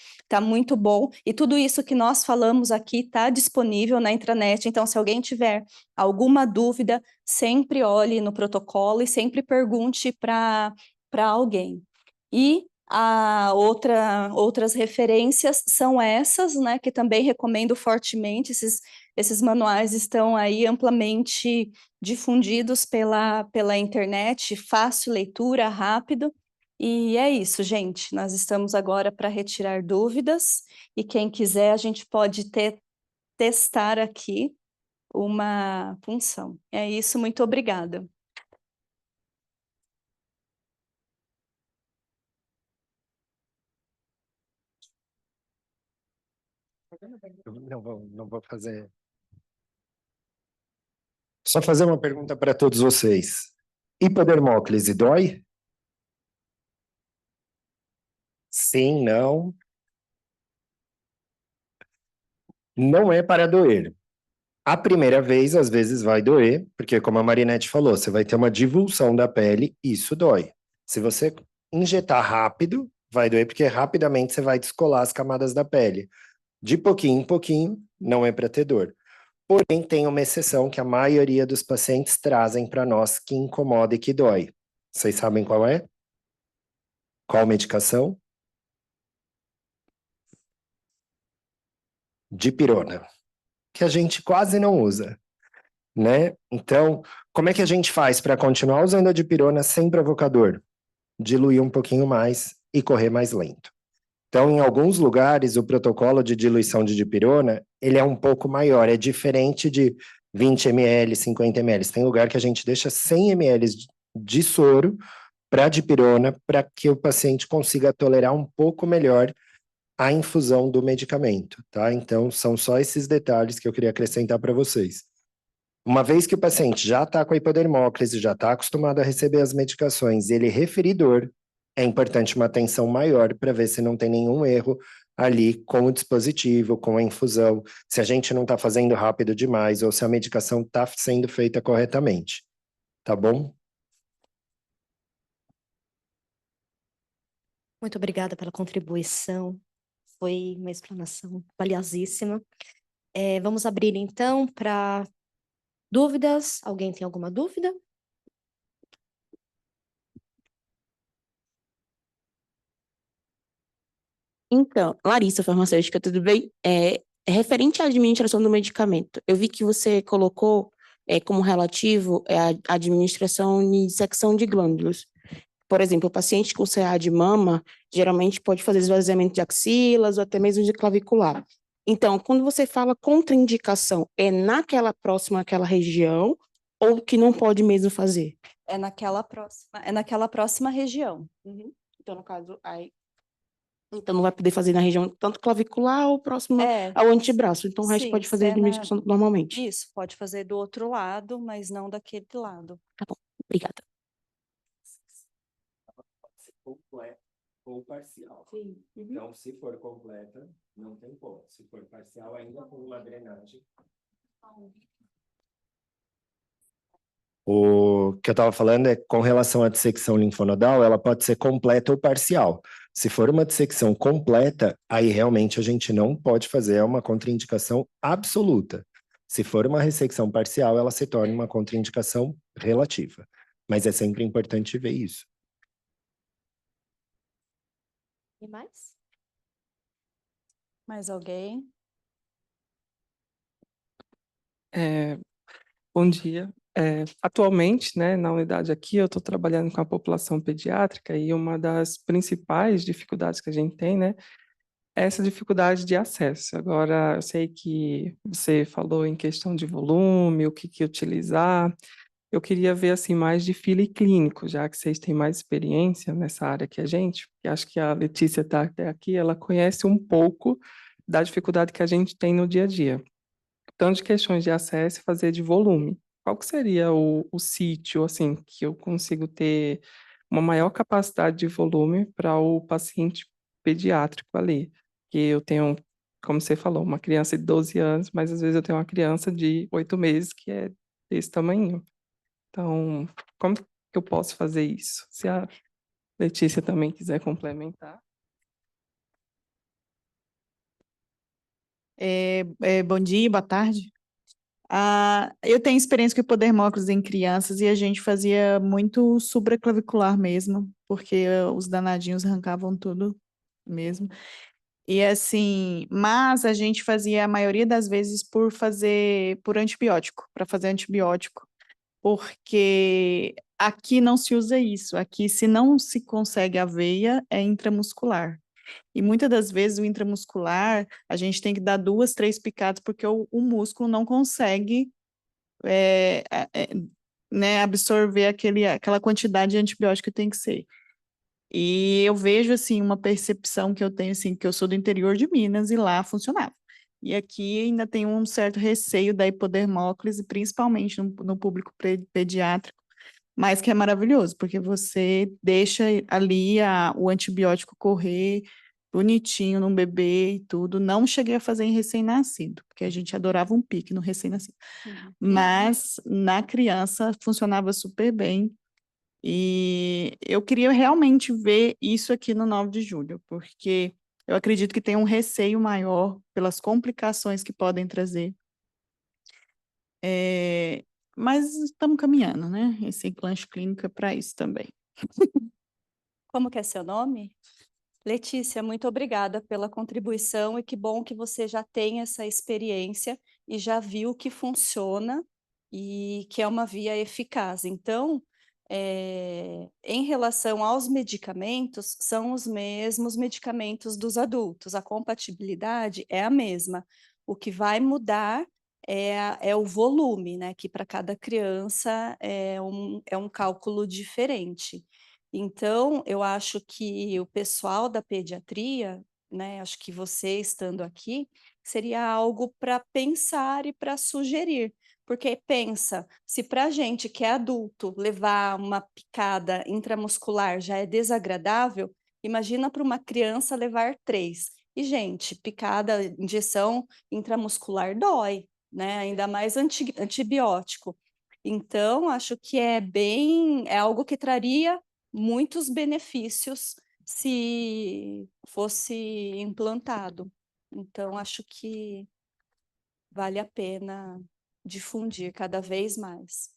muito bom. E tudo isso que nós falamos aqui está disponível na intranet. Então, se alguém tiver alguma dúvida, sempre olhe no protocolo e sempre pergunte para alguém. E outras referências são essas, né, que também recomendo fortemente. Esses manuais estão aí amplamente difundidos pela internet, fácil leitura, rápido. E é isso, gente. Nós estamos agora para retirar dúvidas e quem quiser, a gente pode testar aqui uma função. É isso, muito obrigada. Não vou fazer. Só fazer uma pergunta para todos vocês. Hipodermóclise dói? Sim, não. Não é para doer. A primeira vez, às vezes, vai doer, porque, como a Marinette falou, você vai ter uma divulsão da pele, isso dói. Se você injetar rápido, vai doer, porque rapidamente você vai descolar as camadas da pele. De pouquinho em pouquinho, não é para ter dor. Porém, tem uma exceção que a maioria dos pacientes trazem para nós que incomoda e que dói. Vocês sabem qual é? Qual medicação? Dipirona, que a gente quase não usa, né? Então, como é que a gente faz para continuar usando a dipirona sem provocador? Diluir um pouquinho mais e correr mais lento. Então, em alguns lugares, o protocolo de diluição de dipirona, ele é um pouco maior, é diferente de 20 ml, 50 ml. Tem lugar que a gente deixa 100 ml de soro para dipirona, para que o paciente consiga tolerar um pouco melhor a infusão do medicamento, tá? Então, são só esses detalhes que eu queria acrescentar para vocês. Uma vez que o paciente já está com a hipodermóclise, já está acostumado a receber as medicações, e ele referir dor, é importante uma atenção maior para ver se não tem nenhum erro ali com o dispositivo, com a infusão, se a gente não está fazendo rápido demais ou se a medicação está sendo feita corretamente. Tá bom? Muito obrigada pela contribuição. Foi uma explanação valiosíssima. Vamos abrir, então, para dúvidas. Alguém tem alguma dúvida? Então, Larissa, farmacêutica, tudo bem? Referente à administração do medicamento, eu vi que você colocou como relativo a administração e dissecção de glândulas. Por exemplo, o paciente com CA de mama geralmente pode fazer esvaziamento de axilas ou até mesmo de clavicular. Então, quando você fala contraindicação, é naquela região ou que não pode mesmo fazer? É naquela próxima região. Uhum. Então, no caso, então não vai poder fazer na região tanto clavicular ou próximo ao antebraço. Então, o resto Sim, pode fazer administração normalmente. Isso, pode fazer do outro lado, mas não daquele lado. Tá bom, obrigada. Pode ser completa ou parcial. Sim. Uhum. Então, se for completa, não tem como. Se for parcial, ainda com uma drenagem. O que eu estava falando é com relação à dissecção linfonodal, ela pode ser completa ou parcial. Se for uma dissecção completa, aí realmente a gente não pode fazer, é uma contraindicação absoluta. Se for uma ressecção parcial, ela se torna uma contraindicação relativa. Mas é sempre importante ver isso. E mais? Mais alguém? Bom dia. Atualmente, né, na unidade aqui, eu estou trabalhando com a população pediátrica e uma das principais dificuldades que a gente tem, né, é essa dificuldade de acesso. Agora, eu sei que você falou em questão de volume, o que utilizar. eu queria ver assim mais de fila e clínico, já que vocês têm mais experiência nessa área que a gente, porque acho que a Letícia está até aqui, ela conhece um pouco da dificuldade que a gente tem no dia a dia. Tanto de questões de acesso e fazer de volume. Qual que seria o sítio, assim, que eu consigo ter uma maior capacidade de volume para o paciente pediátrico ali? Que eu tenho, como você falou, uma criança de 12 anos, mas às vezes eu tenho uma criança de 8 meses que é desse tamanho. Então, como que eu posso fazer isso? Se a Letícia também quiser complementar. Bom dia, boa tarde. Eu tenho experiência com hipodermóclise em crianças e a gente fazia muito supraclavicular mesmo, porque os danadinhos arrancavam tudo mesmo. E assim, mas a gente fazia a maioria das vezes por antibiótico, para fazer antibiótico, porque aqui não se usa isso. Aqui, se não se consegue a veia, é intramuscular. E muitas das vezes o intramuscular, a gente tem que dar 2, 3 picadas, porque o músculo não consegue é, é, é, né, absorver aquela quantidade de antibiótico que tem que ser. E eu vejo, assim, uma percepção que eu tenho, assim, que eu sou do interior de Minas e lá funcionava. E aqui ainda tem um certo receio da hipodermóclise, principalmente no público pediátrico, mas que é maravilhoso, porque você deixa ali o antibiótico correr bonitinho num bebê e tudo. Não cheguei a fazer em recém-nascido, porque a gente adorava um pique no recém-nascido. Mas na criança funcionava super bem. E eu queria realmente ver isso aqui no 9 de julho, porque eu acredito que tem um receio maior pelas complicações que podem trazer. Mas estamos caminhando, né? Esse lanche clínico é para isso também. Como que é seu nome? Letícia, muito obrigada pela contribuição e que bom que você já tem essa experiência e já viu que funciona e que é uma via eficaz. Então, em relação aos medicamentos, são os mesmos medicamentos dos adultos, a compatibilidade é a mesma. O que vai mudar é o volume, né? Que para cada criança é um cálculo diferente. Então, eu acho que o pessoal da pediatria, né, acho que você estando aqui, seria algo para pensar e para sugerir. Porque pensa, se para a gente que é adulto levar uma picada intramuscular já é desagradável, imagina para uma criança levar 3. E, gente, picada, injeção intramuscular dói, né? Ainda mais antibiótico. Então, acho que é algo que traria muitos benefícios se fosse implantado. Então, acho que vale a pena difundir cada vez mais.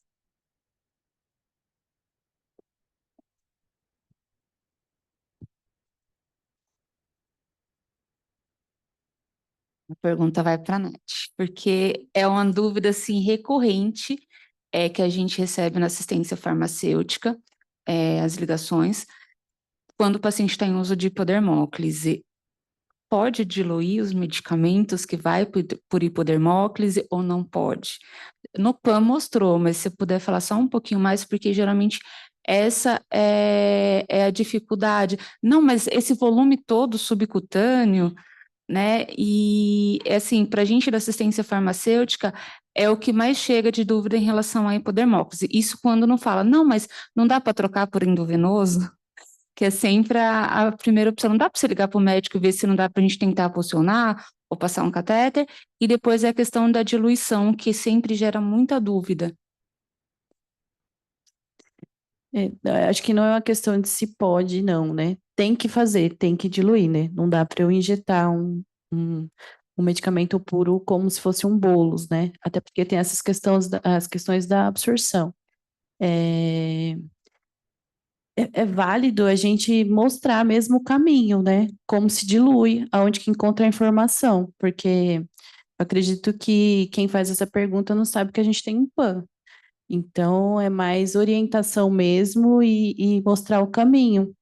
A pergunta vai para a Nath, porque é uma dúvida assim, recorrente que a gente recebe na assistência farmacêutica, as ligações, quando o paciente está em uso de hipodermóclise. Pode diluir os medicamentos que vai por hipodermóclise ou não pode? No PAN mostrou, mas se puder falar só um pouquinho mais, porque geralmente essa é a dificuldade. Não, mas esse volume todo subcutâneo, né? E assim, para a gente da assistência farmacêutica, é o que mais chega de dúvida em relação à hipodermóclise. Isso quando não fala, não, mas não dá para trocar por endovenoso? Que é sempre a primeira opção. Não dá para você ligar para o médico e ver se não dá para a gente tentar pulsionar ou passar um catéter, e depois é a questão da diluição, que sempre gera muita dúvida. Acho que não é uma questão de se pode, não, né? Tem que fazer, tem que diluir, né? Não dá para eu injetar um medicamento puro como se fosse um bolos, né? Até porque tem essas as questões da absorção. É válido a gente mostrar mesmo o caminho, né? Como se dilui, aonde que encontra a informação, porque eu acredito que quem faz essa pergunta não sabe que a gente tem um PAN. Então, é mais orientação mesmo e mostrar o caminho.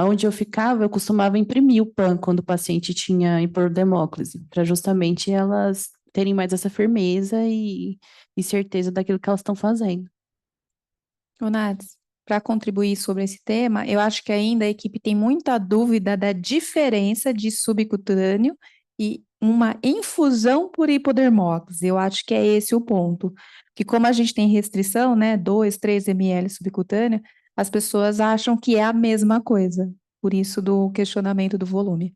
Onde eu ficava, eu costumava imprimir o PAN quando o paciente tinha hipodermóclise, para justamente elas terem mais essa firmeza e certeza daquilo que elas estão fazendo. Ô, Nades, para contribuir sobre esse tema, eu acho que ainda a equipe tem muita dúvida da diferença de subcutâneo e uma infusão por hipodermólise. Eu acho que é esse o ponto. Que como a gente tem restrição, né, 2, 3 ml subcutâneo, as pessoas acham que é a mesma coisa. Por isso do questionamento do volume.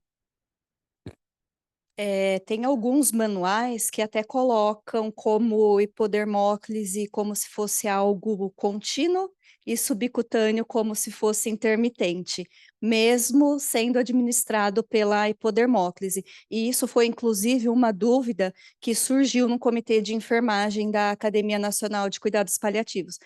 Tem alguns manuais que até colocam como hipodermólise como se fosse algo contínuo e subcutâneo como se fosse intermitente, mesmo sendo administrado pela hipodermólise. E isso foi, inclusive, uma dúvida que surgiu no Comitê de Enfermagem da Academia Nacional de Cuidados Paliativos.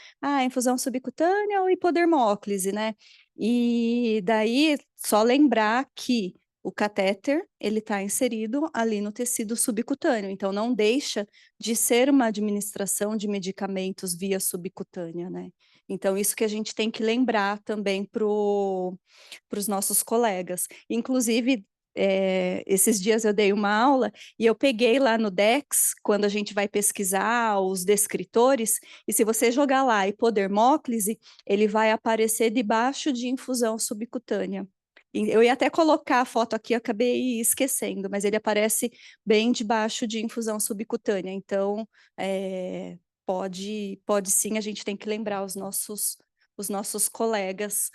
Infusão subcutânea ou hipodermólise, né? E daí, só lembrar que o catéter, ele está inserido ali no tecido subcutâneo, então não deixa de ser uma administração de medicamentos via subcutânea, né? Então, isso que a gente tem que lembrar também para os nossos colegas. Inclusive, esses dias eu dei uma aula e eu peguei lá no Dex, quando a gente vai pesquisar os descritores, e se você jogar lá hipodermólise, ele vai aparecer debaixo de infusão subcutânea. Eu ia até colocar a foto aqui, eu acabei esquecendo, mas ele aparece bem debaixo de infusão subcutânea. Então, pode sim, a gente tem que lembrar os nossos colegas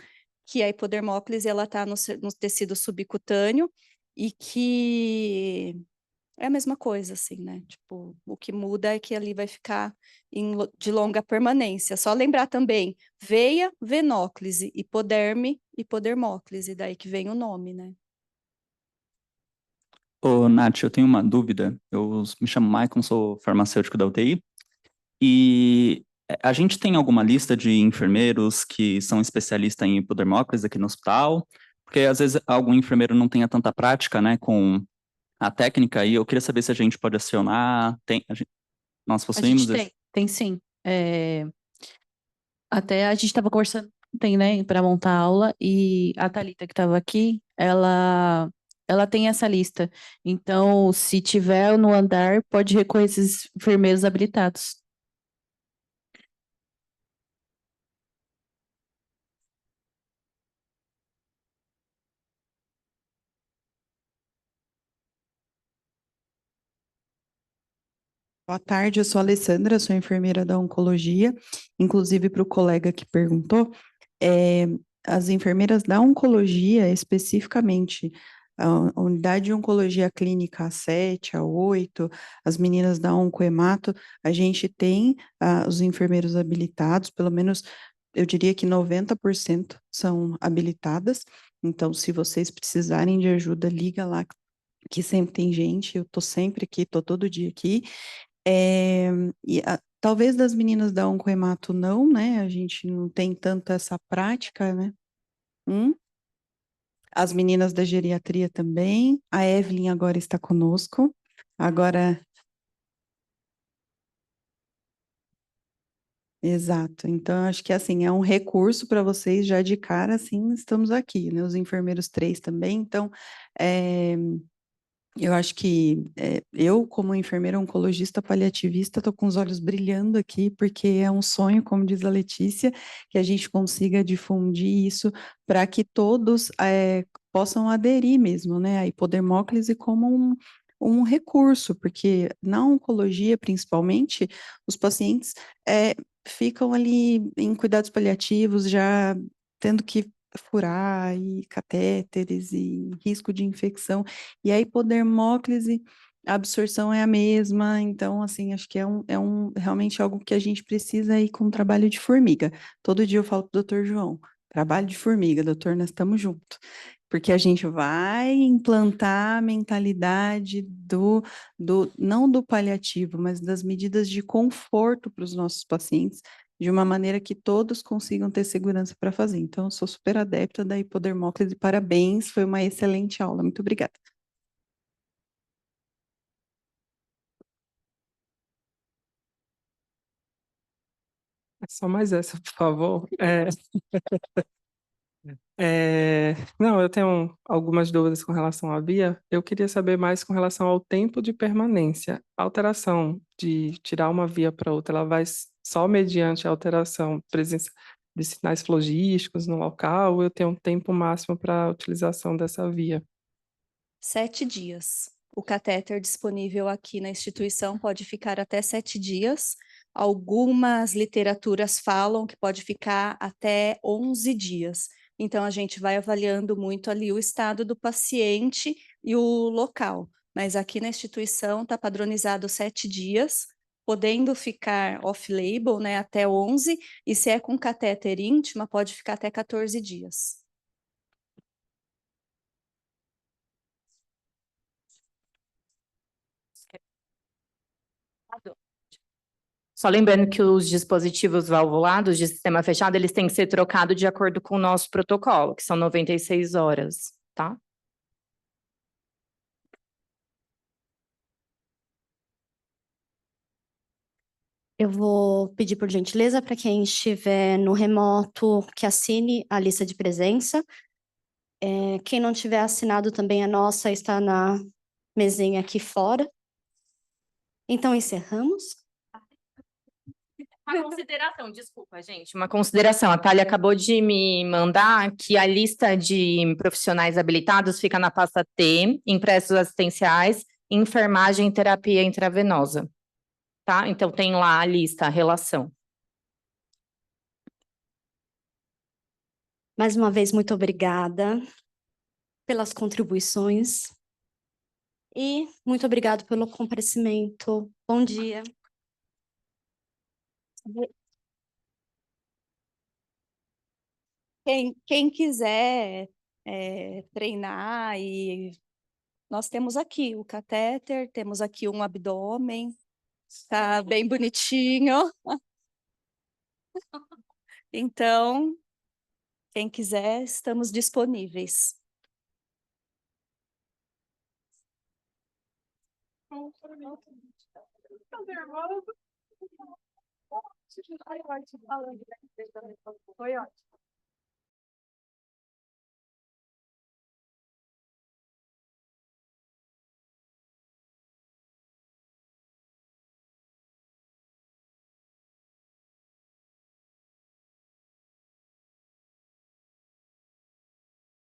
que a hipodermólise ela está no tecido subcutâneo e que é a mesma coisa, assim, né? Tipo, o que muda é que ali vai ficar de longa permanência. Só lembrar também, veia, venóclise, hipoderme, hipodermólise, daí que vem o nome, né? Ô, Nath, eu tenho uma dúvida. Eu me chamo Maicon, sou farmacêutico da UTI. E a gente tem alguma lista de enfermeiros que são especialistas em hipodermólise aqui no hospital? Porque às vezes algum enfermeiro não tenha tanta prática, né, com a técnica, e eu queria saber se a gente pode acionar. Nós A possuímos gente tem sim. Até a gente estava conversando ontem, né, para montar a aula, e a Thalita que estava aqui, ela tem essa lista. Então, se tiver no andar, pode recorrer a esses enfermeiros habilitados. Boa tarde, eu sou a Alessandra, sou enfermeira da oncologia. Inclusive, para o colega que perguntou, as enfermeiras da oncologia, especificamente, a unidade de oncologia clínica A7, A8, as meninas da oncoemato, a gente tem os enfermeiros habilitados, pelo menos eu diria que 90% são habilitadas. Então, se vocês precisarem de ajuda, liga lá, que sempre tem gente, eu estou sempre aqui, estou todo dia aqui. Talvez das meninas da oncoemato não, né? A gente não tem tanto essa prática, né? As meninas da geriatria também. A Evelyn agora está conosco. Agora, exato. Então, acho que assim, é um recurso para vocês já de cara, assim, estamos aqui, né? Os enfermeiros 3 também. Então, eu acho que eu, como enfermeira oncologista paliativista, estou com os olhos brilhando aqui, porque é um sonho, como diz a Letícia, que a gente consiga difundir isso para que todos possam aderir mesmo, né, à hipodermólise como um recurso, porque na oncologia, principalmente, os pacientes ficam ali em cuidados paliativos, já tendo que furar e catéteres e risco de infecção. E a hipodermólise, a absorção é a mesma, então, assim, acho que realmente algo que a gente precisa ir com trabalho de formiga. Todo dia eu falo para o doutor João, trabalho de formiga, doutor, nós estamos juntos. Porque a gente vai implantar a mentalidade não do paliativo, mas das medidas de conforto para os nossos pacientes, de uma maneira que todos consigam ter segurança para fazer. Então, eu sou super adepta da hipodermólise, parabéns, foi uma excelente aula, muito obrigada. Só mais essa, por favor. Não, eu tenho algumas dúvidas com relação à via. Eu queria saber mais com relação ao tempo de permanência. A alteração de tirar uma via para outra, ela vai só mediante a alteração, presença de sinais flogísticos no local, ou eu tenho um tempo máximo para a utilização dessa via? 7 dias. O catéter disponível aqui na instituição pode ficar até 7 dias. Algumas literaturas falam que pode ficar até 11 dias. Então, a gente vai avaliando muito ali o estado do paciente e o local. Mas aqui na instituição está padronizado 7 dias, podendo ficar off-label, né, até 11, e se é com catéter íntima, pode ficar até 14 dias. Só lembrando que os dispositivos valvulados de sistema fechado, eles têm que ser trocados de acordo com o nosso protocolo, que são 96 horas, tá? Eu vou pedir por gentileza para quem estiver no remoto que assine a lista de presença. Quem não tiver assinado também a nossa está na mesinha aqui fora. Então, encerramos. Uma consideração, desculpa, gente. Uma consideração. A Thalia acabou de me mandar que a lista de profissionais habilitados fica na pasta T, emprestos assistenciais, enfermagem e terapia intravenosa. Tá? Então tem lá a lista, a relação. Mais uma vez, muito obrigada pelas contribuições e muito obrigado pelo comparecimento. Bom dia. Quem quiser treinar, e nós temos aqui o catéter, temos aqui um abdômen, tá bem bonitinho. Então, quem quiser, estamos disponíveis. Foi ótimo.